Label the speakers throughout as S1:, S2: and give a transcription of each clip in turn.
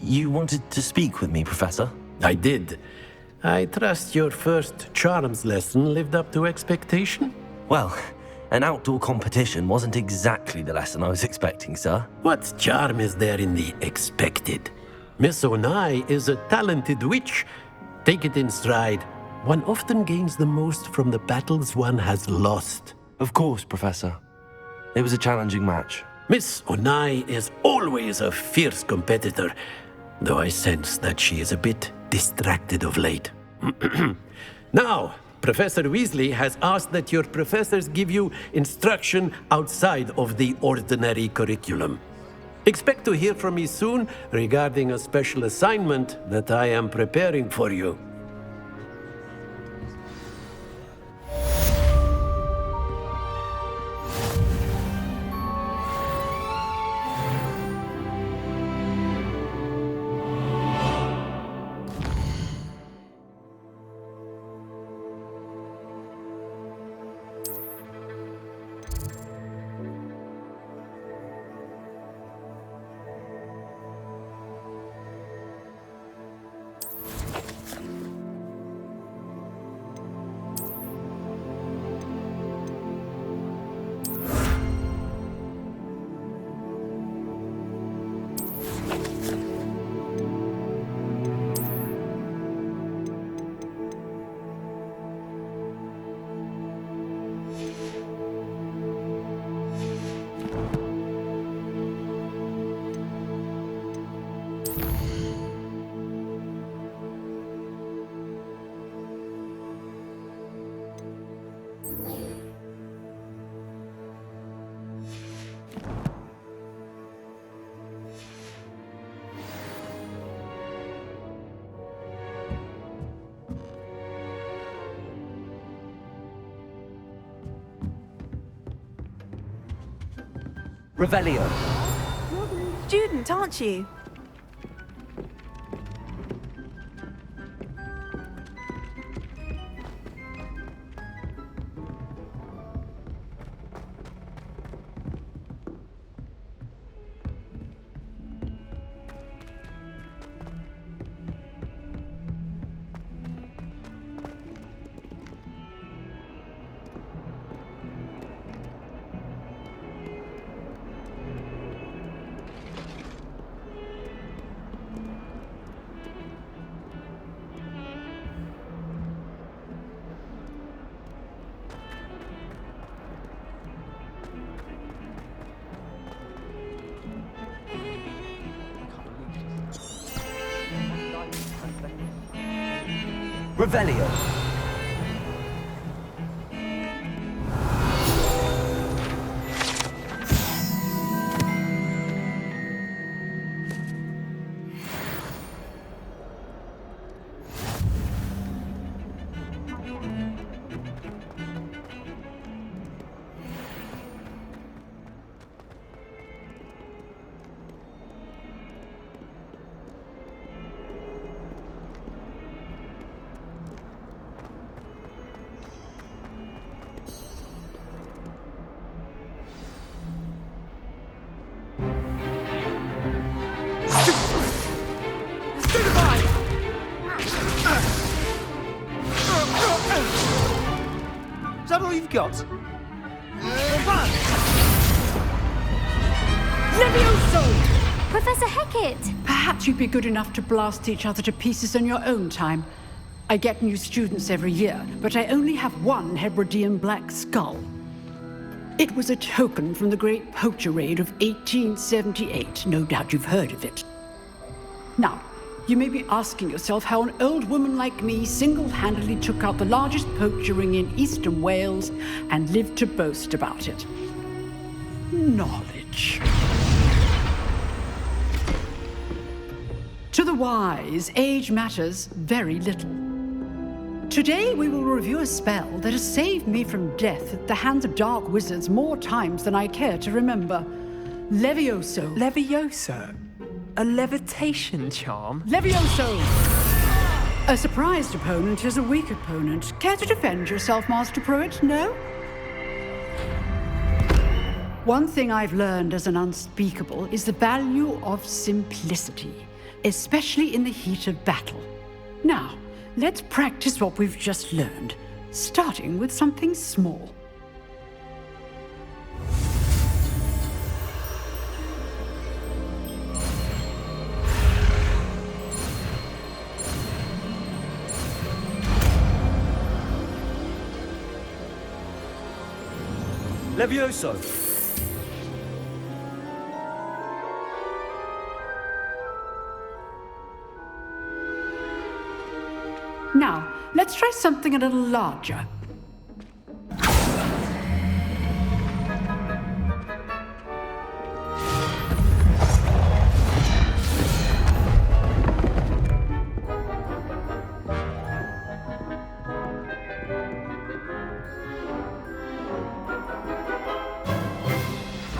S1: You wanted to speak with me, Professor?
S2: I did. I trust your first charms lesson lived up to expectation?
S1: Well, an outdoor competition wasn't exactly the lesson I was expecting, sir.
S2: What charm is there in the expected? Miss Onai is a talented witch. Take it in stride. One often gains the most from the battles one has lost.
S1: Of course, Professor. It was a challenging match.
S2: Miss Onai is always a fierce competitor, though I sense that she is a bit distracted of late. Now, Professor Weasley has asked that your professors give you instruction outside of the ordinary curriculum. Expect to hear from me soon regarding a special assignment that I am preparing for you.
S1: Revelio.
S3: Student, aren't you?
S1: Revelio.
S4: Is that all you've got?
S5: Levioso!
S6: Professor Hecat!
S5: Perhaps you'd be good enough to blast each other to pieces in your own time. I get new students every year, but I only have one Hebridean black skull. It was a token from the Great Poacher Raid of 1878. No doubt you've heard of it. Now, you may be asking yourself how an old woman like me single-handedly took out the largest poacher ring in eastern Wales and lived to boast about it. Knowledge. To the wise, age matters very little. Today we will review a spell that has saved me from death at the hands of dark wizards more times than I care to remember. Levioso.
S4: Levioso? A levitation charm?
S5: Levioso! A surprised opponent is a weak opponent. Care to defend yourself, Master Pruitt? No? One thing I've learned as an unspeakable is the value of simplicity. especially in the heat of battle. Now, let's practice what we've just learned, starting with something small.
S1: Levioso!
S5: Now, let's try something a little larger.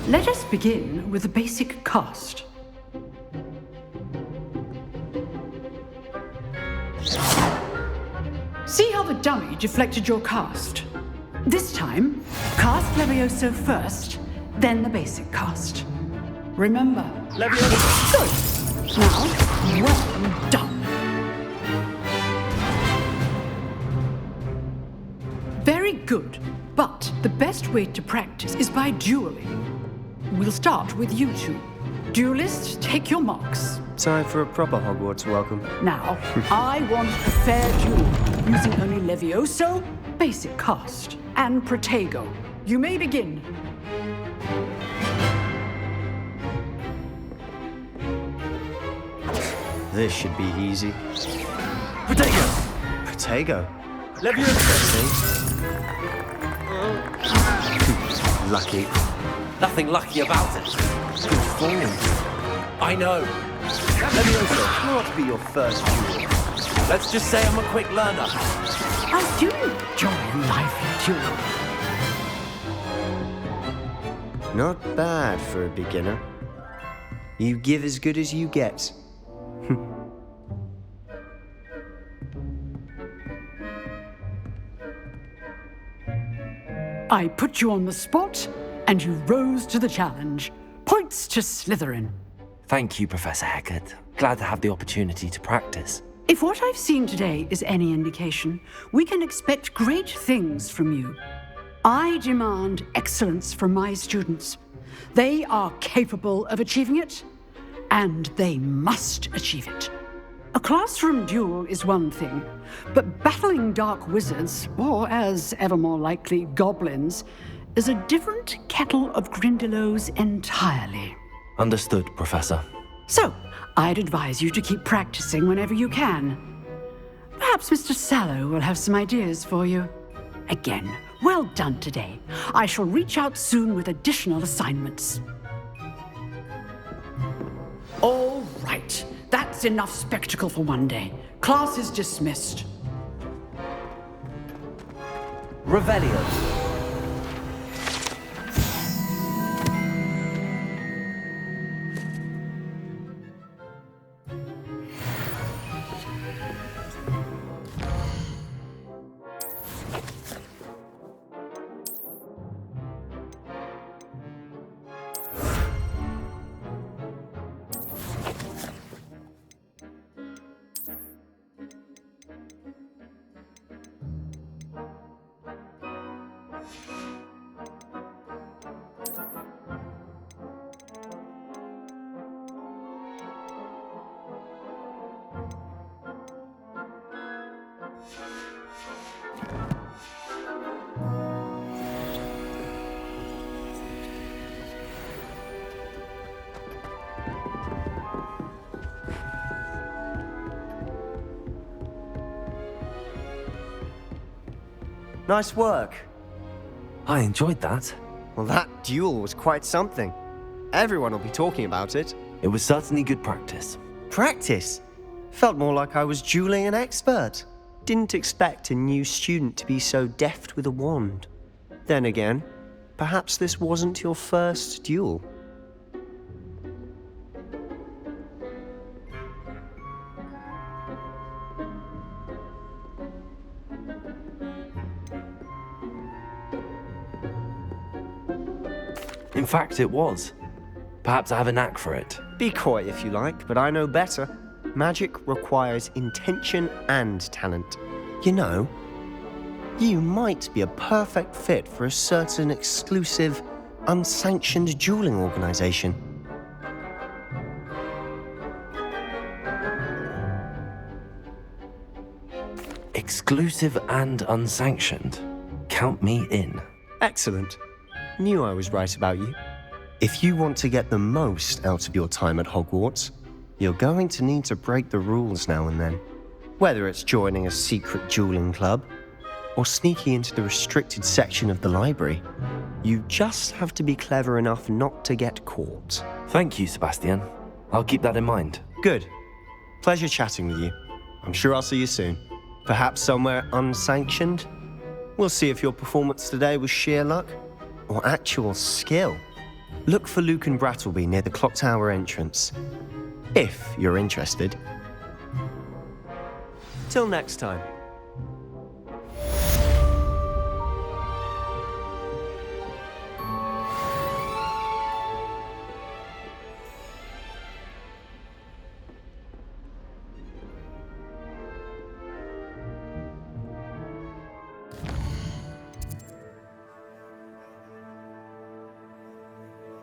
S5: Let us begin with the basic cast. See how the dummy deflected your cast? This time, cast Levioso first, then the basic cast. Remember, Levioso. Good. Now, well done. Very good, but the best way to practice is by dueling. We'll start with you two. Duelists, take your marks.
S4: Time for a proper Hogwarts welcome.
S5: Now, I want a fair duel, using only Levioso, basic cast, and Protego. You may begin.
S4: This should be easy.
S1: Protego!
S4: Protego.
S1: Levioso!
S4: Lucky.
S1: Nothing lucky about it.
S4: Good form.
S1: I know.
S4: Levioso can't be your first duel.
S1: Let's just say I'm a quick learner.
S5: I do enjoy a lively duel.
S4: Not bad for a beginner. You give as good as you get.
S5: I put you on the spot, and you rose to the challenge. Points to Slytherin.
S1: Thank you, Professor Hecat. Glad to have the opportunity to practice.
S5: If what I've seen today is any indication, we can expect great things from you. I demand excellence from my students. They are capable of achieving it, and they must achieve it. A classroom duel is one thing, but battling dark wizards, or as ever more likely, goblins, is a different kettle of Grindylows entirely.
S1: Understood, Professor.
S5: So, I'd advise you to keep practicing whenever you can. Perhaps Mr. Sallow will have some ideas for you. Again, well done today. I shall reach out soon with additional assignments. All right. That's enough spectacle for one day. Class is dismissed.
S1: Revelio.
S4: Nice work.
S1: I enjoyed that.
S4: Well, that duel was quite something. Everyone will be talking about it.
S1: It was certainly good practice.
S4: Practice? Felt more like I was dueling an expert. Didn't expect a new student to be so deft with a wand. Then again, perhaps this wasn't your first duel.
S1: In fact, it was. Perhaps I have a knack for it.
S4: Be coy if you like, but I know better. magic requires intention and talent. You know, you might be a perfect fit for a certain exclusive, unsanctioned dueling organization.
S1: Exclusive and unsanctioned. Count me in.
S4: Excellent. Knew I was right about you. If you want to get the most out of your time at Hogwarts, you're going to need to break the rules now and then. Whether it's joining a secret dueling club or sneaking into the restricted section of the library, you just have to be clever enough not to get caught.
S1: Thank you, Sebastian. I'll keep that in mind.
S4: Good. Pleasure chatting with you. I'm sure I'll see you soon. Perhaps somewhere unsanctioned? We'll see if your performance today was sheer luck or actual skill. Look for Luke and Brattleby near the clock tower entrance, if you're interested. Till next time.